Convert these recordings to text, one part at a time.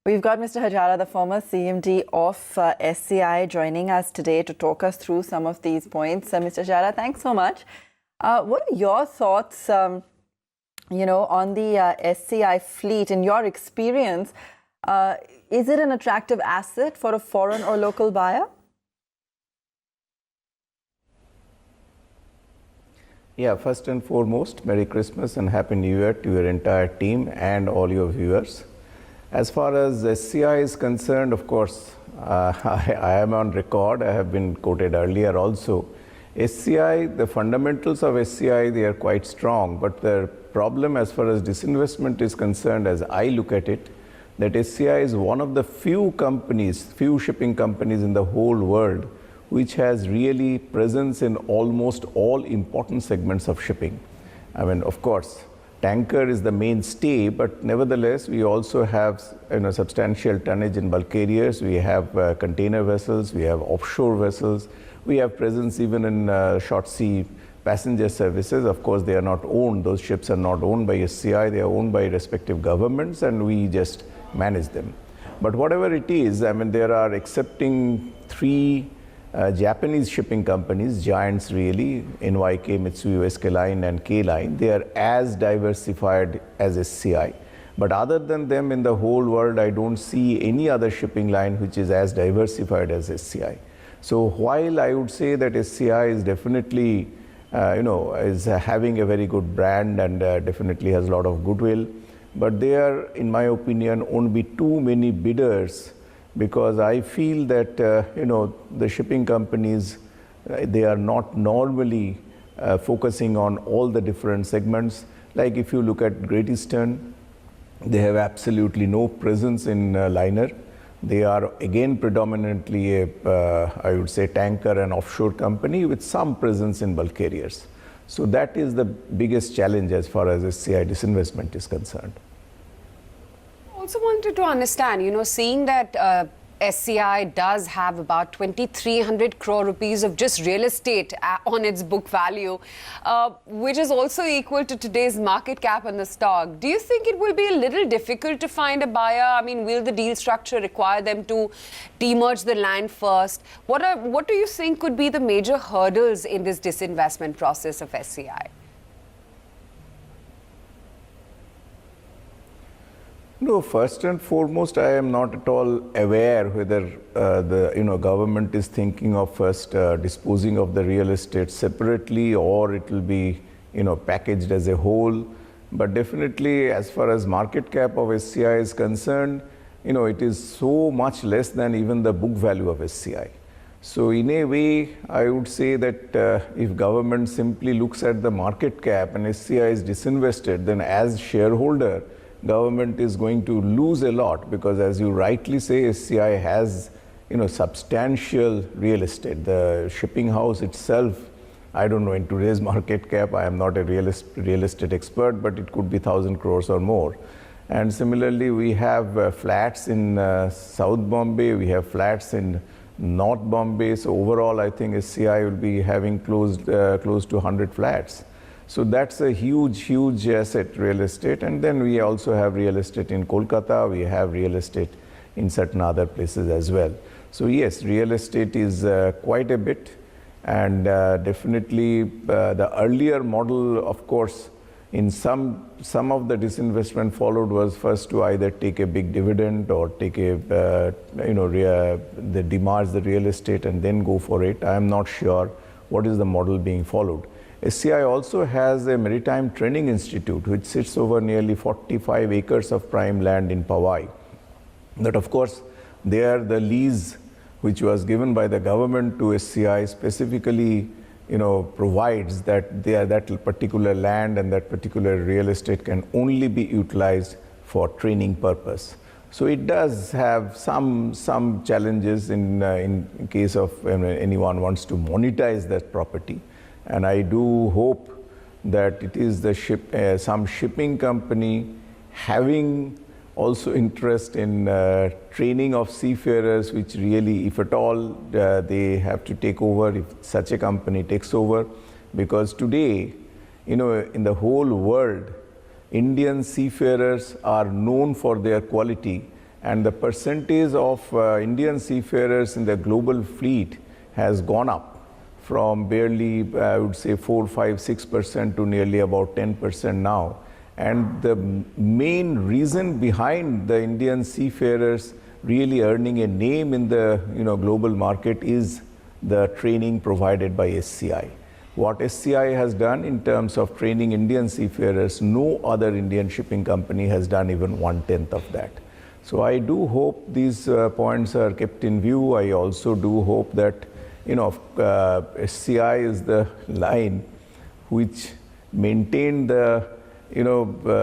We've got Mr. Hajara, the former CMD of SCI, joining us today to talk us through some of these points. Mr. Hajara, thanks so much. What are your thoughts, on the SCI fleet? In your experience, is it an attractive asset for a foreign or local buyer? Yeah, first and foremost, Merry Christmas and Happy New Year to your entire team and all your viewers. As far as SCI is concerned, of course, I am on record. I have been quoted earlier also. SCI, the fundamentals of SCI, they are quite strong. But the problem as far as disinvestment is concerned, as I look at it, that SCI is one of the few companies, few shipping companies in the whole world, which has really presence in almost all important segments of shipping. I mean, of course, tanker is the mainstay, but nevertheless, we also have substantial tonnage in bulk carriers. We have container vessels, we have offshore vessels, we have presence even in short sea passenger services. Of course, they are not owned, those ships are not owned by SCI, they are owned by respective governments and we just manage them. But whatever it is, I mean, there are, excepting three Japanese shipping companies, giants really, NYK, Mitsui O.S.K. Line and K Line, they are as diversified as SCI. But other than them in the whole world, I don't see any other shipping line which is as diversified as SCI. So while I would say that SCI is definitely, is having a very good brand and definitely has a lot of goodwill, but there, in my opinion, won't be too many bidders, because I feel that, the shipping companies, they are not normally focusing on all the different segments. Like if you look at Great Eastern, they have absolutely no presence in liner. They are again predominantly I would say, tanker and offshore company with some presence in bulk carriers. So that is the biggest challenge as far as SCI disinvestment is concerned. Also wanted to understand, seeing that SCI does have about 2,300 crore rupees of just real estate on its book value, which is also equal to today's market cap on the stock. Do you think it will be a little difficult to find a buyer? I mean, will the deal structure require them to demerge the land first? What do you think could be the major hurdles in this disinvestment process of SCI? No, first and foremost, I am not at all aware whether the government is thinking of first disposing of the real estate separately, or it will be packaged as a whole. But definitely, as far as market cap of SCI is concerned, it is so much less than even the book value of SCI. So in a way, I would say that if government simply looks at the market cap and SCI is disinvested, then as shareholder, government is going to lose a lot, because as you rightly say, SCI has substantial real estate. The shipping house itself, I don't know, in today's market cap, I am not a real estate expert, but it could be 1,000 crores or more. And similarly, we have flats in South Bombay, we have flats in North Bombay. So overall, I think SCI will be having close to 100 flats. So that's a huge asset, real estate. And then we also have real estate in Kolkata, we have real estate in certain other places as well. So yes, real estate is quite a bit. And definitely the earlier model, of course, in some of the disinvestment followed was first to either take a big dividend or take the demerge the real estate and then go for it. I am not sure what is the model being followed. SCI also has a maritime training institute which sits over nearly 45 acres of prime land in Powai. That, of course, there the lease which was given by the government to SCI specifically provides that that particular land and that particular real estate can only be utilized for training purpose. So it does have some challenges in case of anyone wants to monetize that property. And I do hope that it is the some shipping company having also interest in training of seafarers, which really, if at all, they have to take over, if such a company takes over. Because today, in the whole world, Indian seafarers are known for their quality, and the percentage of Indian seafarers in the global fleet has gone up from barely, I would say, 4, 5, 6% to nearly about 10% now. And the main reason behind the Indian seafarers really earning a name in the global market is the training provided by SCI. What SCI has done in terms of training Indian seafarers, no other Indian shipping company has done even 1/10 of that. So I do hope these points are kept in view. I also do hope that SCI is the line which maintained the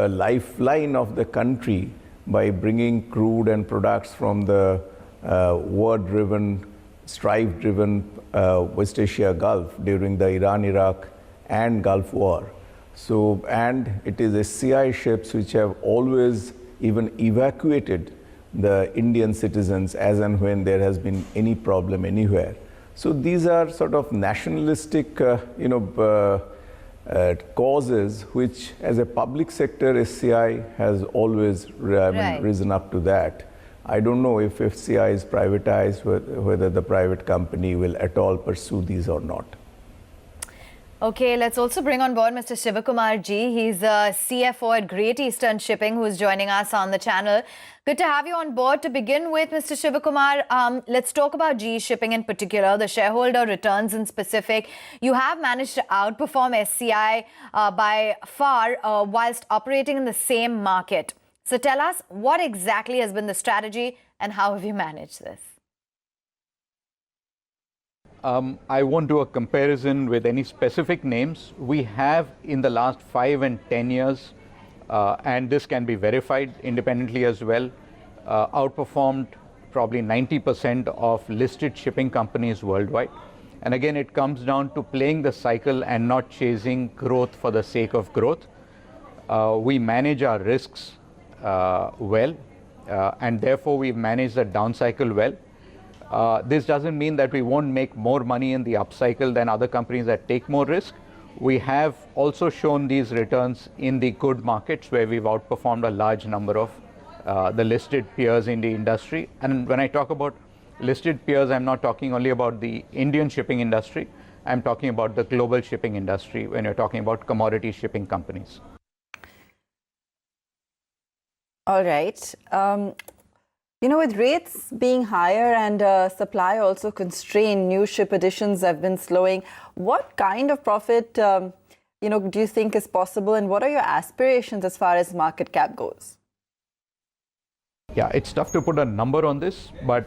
lifeline of the country by bringing crude and products from the war-driven, strife-driven West Asia Gulf during the Iran-Iraq and Gulf War. So, and it is SCI ships which have always even evacuated the Indian citizens as and when there has been any problem anywhere. So these are sort of nationalistic, causes which, as a public sector, SCI has always risen up to that. I don't know if SCI is privatized, whether the private company will at all pursue these or not. Okay, let's also bring on board Mr. Shivakumar G. He's a CFO at Great Eastern Shipping, who is joining us on the channel. Good to have you on board. To begin with, Mr. Shivakumar, let's talk about GE Shipping in particular, the shareholder returns in specific. You have managed to outperform SCI by far whilst operating in the same market. So tell us, what exactly has been the strategy and how have you managed this? I won't do a comparison with any specific names. We have, in the last 5 and 10 years, and this can be verified independently as well, outperformed probably 90% of listed shipping companies worldwide. And again, it comes down to playing the cycle and not chasing growth for the sake of growth. We manage our risks well, and therefore we manage the down cycle well. This doesn't mean that we won't make more money in the upcycle than other companies that take more risk. We have also shown these returns in the good markets where we've outperformed a large number of the listed peers in the industry. And when I talk about listed peers, I'm not talking only about the Indian shipping industry. I'm talking about the global shipping industry when you're talking about commodity shipping companies. All right. With rates being higher and supply also constrained, new ship additions have been slowing. What kind of profit, do you think is possible, and what are your aspirations as far as market cap goes? Yeah, it's tough to put a number on this, but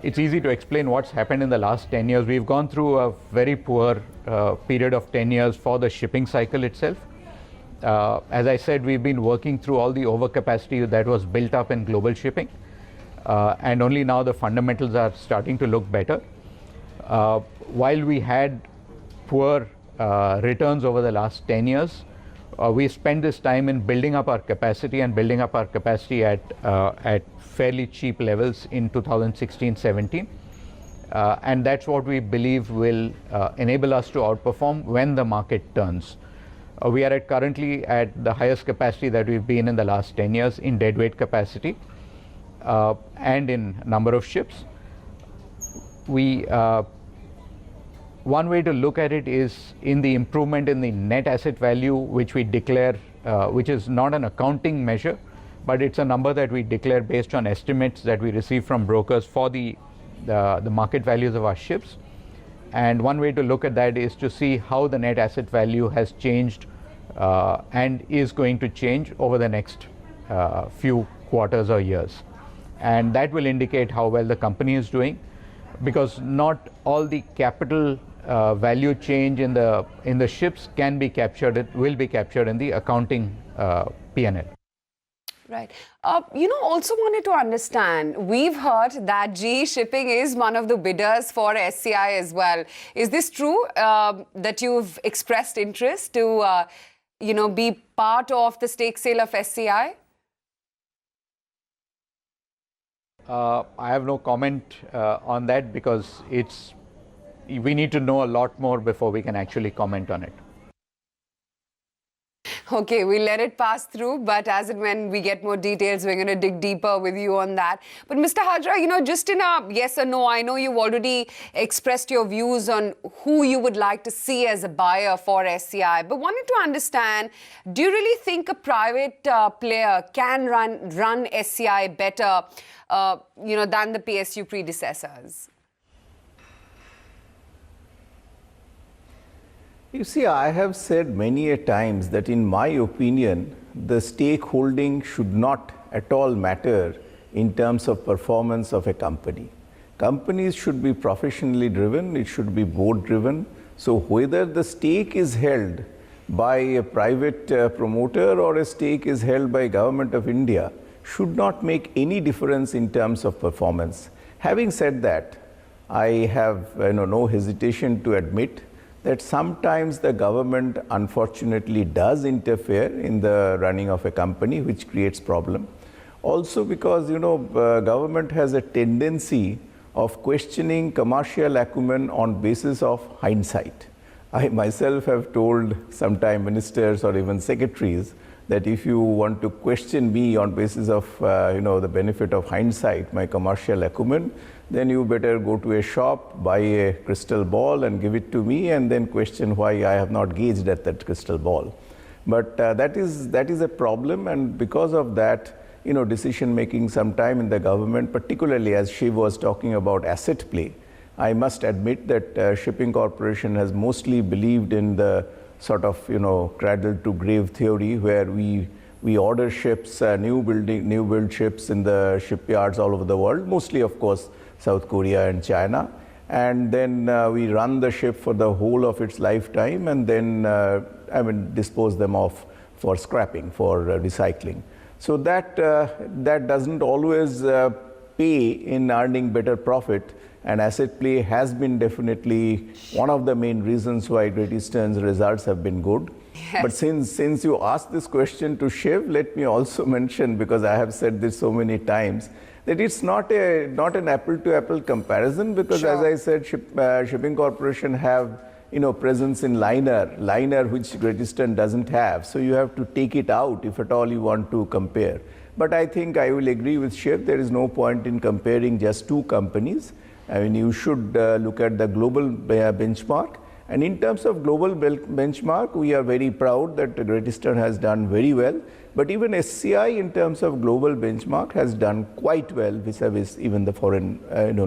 it's easy to explain what's happened in the last 10 years. We've gone through a very poor period of 10 years for the shipping cycle itself. As I said, we've been working through all the overcapacity that was built up in global shipping. And only now the fundamentals are starting to look better. While we had poor returns over the last 10 years, we spent this time in building up our capacity and building up our capacity at fairly cheap levels in 2016-17. And that's what we believe will enable us to outperform when the market turns. We are currently at the highest capacity that we've been in the last 10 years in deadweight capacity. And in number of ships. One way to look at it is in the improvement in the net asset value, which we declare, which is not an accounting measure, but it's a number that we declare based on estimates that we receive from brokers for the market values of our ships. And one way to look at that is to see how the net asset value has changed and is going to change over the next few quarters or years. And that will indicate how well the company is doing, because not all the capital value change in the ships can be captured. It will be captured in the accounting P&L. Right. Also wanted to understand, we've heard that GE Shipping is one of the bidders for SCI as well. Is this true, that you've expressed interest to, be part of the stake sale of SCI? I have no comment on that, because we need to know a lot more before we can actually comment on it. Okay, we'll let it pass through, but as and when we get more details, we're going to dig deeper with you on that. But Mr. Hajra, just in a yes or no, I know you've already expressed your views on who you would like to see as a buyer for SCI, but wanted to understand, do you really think a private player can run SCI better, than the PSU predecessors? You see, I have said many a times that in my opinion, the stakeholding should not at all matter in terms of performance of a company. Companies should be professionally driven, it should be board driven. So whether the stake is held by a private promoter or a stake is held by Government of India should not make any difference in terms of performance. Having said that, I have no hesitation to admit that sometimes the government unfortunately does interfere in the running of a company, which creates problem. Also because government has a tendency of questioning commercial acumen on basis of hindsight. I myself have told sometime ministers or even secretaries that if you want to question me on basis of the benefit of hindsight, my commercial acumen, then you better go to a shop, buy a crystal ball and give it to me, and then question why I have not gauged at that crystal ball. But that is a problem, and because of that, decision making sometime in the government, particularly as Shiv was talking about asset play, I must admit that Shipping Corporation has mostly believed in the sort of cradle to grave theory, where we order ships, new build ships in the shipyards all over the world, mostly of course South Korea and China, and then we run the ship for the whole of its lifetime, and then dispose them off for scrapping, for recycling. So that doesn't always pay in earning better profit, and asset play has been definitely one of the main reasons why Great Eastern's results have been good. Yes. But since you asked this question to Shiv, let me also mention, because I have said this so many times, that it's not an apple-to-apple comparison, because sure, as I said, Shipping Corporation have presence in liner which Great Eastern doesn't have. So you have to take it out if at all you want to compare. But I think I will agree with Shiv, there is no point in comparing just two companies. I mean, you should look at the global benchmark. And in terms of global benchmark, we are very proud that Great Eastern has done very well. But even SCI, in terms of global benchmark, has done quite well vis-a-vis even the foreign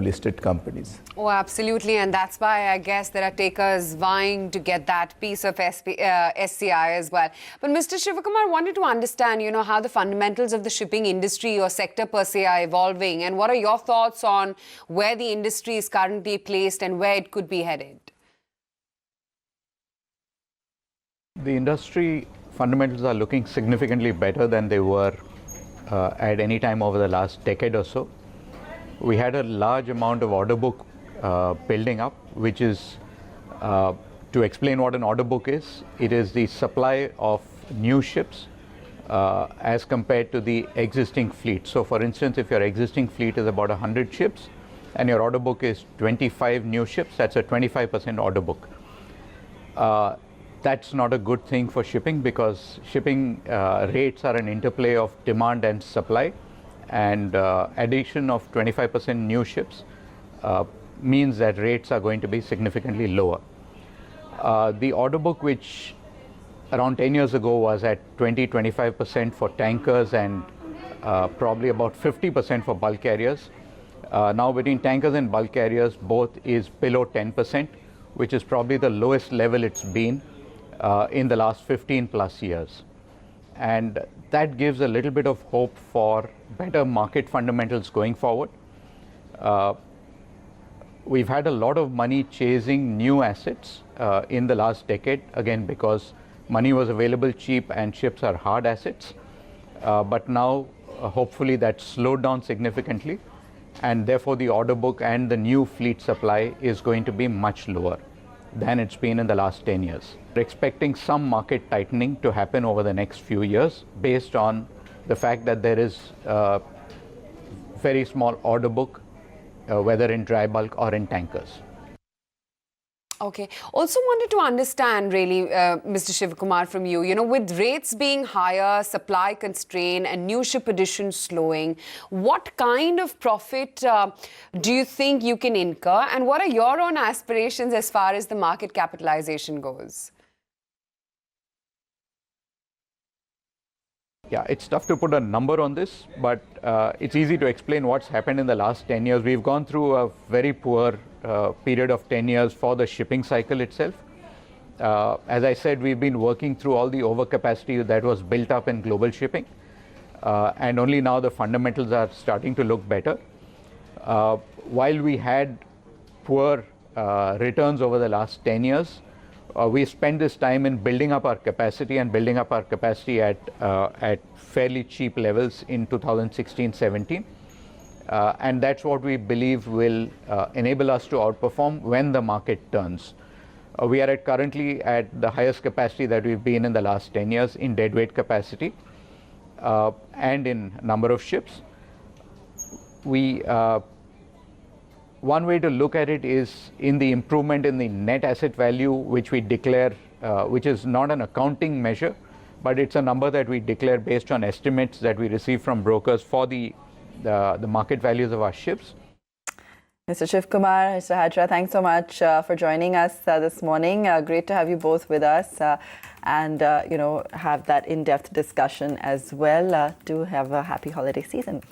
listed companies. Oh, absolutely. And that's why I guess there are takers vying to get that piece of SCI as well. But Mr. Shivakumar, wanted to understand, how the fundamentals of the shipping industry or sector per se are evolving. And what are your thoughts on where the industry is currently placed and where it could be headed? The industry fundamentals are looking significantly better than they were at any time over the last decade or so. We had a large amount of order book building up, which is, to explain what an order book is, it is the supply of new ships as compared to the existing fleet. So for instance, if your existing fleet is about 100 ships and your order book is 25 new ships, that's a 25% order book. That's not a good thing for shipping, because shipping rates are an interplay of demand and supply, and addition of 25% new ships means that rates are going to be significantly lower. The order book, which around 10 years ago was at 20-25% for tankers and probably about 50% for bulk carriers, now between tankers and bulk carriers both is below 10%, which is probably the lowest level it's been in the last 15 plus years. And that gives a little bit of hope for better market fundamentals going forward. We've had a lot of money chasing new assets in the last decade, again because money was available cheap and ships are hard assets. But now hopefully that's slowed down significantly, and therefore the order book and the new fleet supply is going to be much lower than it's been in the last 10 years. We're expecting some market tightening to happen over the next few years based on the fact that there is a very small order book, whether in dry bulk or in tankers. Okay. Also wanted to understand really, Mr. Shivakumar, from you, with rates being higher, supply constraint and new ship additions slowing, what kind of profit do you think you can incur? And what are your own aspirations as far as the market capitalization goes? Yeah, it's tough to put a number on this, but it's easy to explain what's happened in the last 10 years. We've gone through a very poor period of 10 years for the shipping cycle itself. As I said, we've been working through all the overcapacity that was built up in global shipping, and only now the fundamentals are starting to look better. While we had poor returns over the last 10 years, we spent this time in building up our capacity and building up our capacity at fairly cheap levels in 2016-17. And that's what we believe will enable us to outperform when the market turns. We are currently at the highest capacity that we've been in the last 10 years in deadweight capacity and in number of ships. One way to look at it is in the improvement in the net asset value, which we declare, which is not an accounting measure, but it's a number that we declare based on estimates that we receive from brokers for the market values of our ships. Mr. Shivakumar, Mr. Hajara, thanks so much for joining us this morning. Great to have you both with us and have that in-depth discussion as well. Do have a happy holiday season.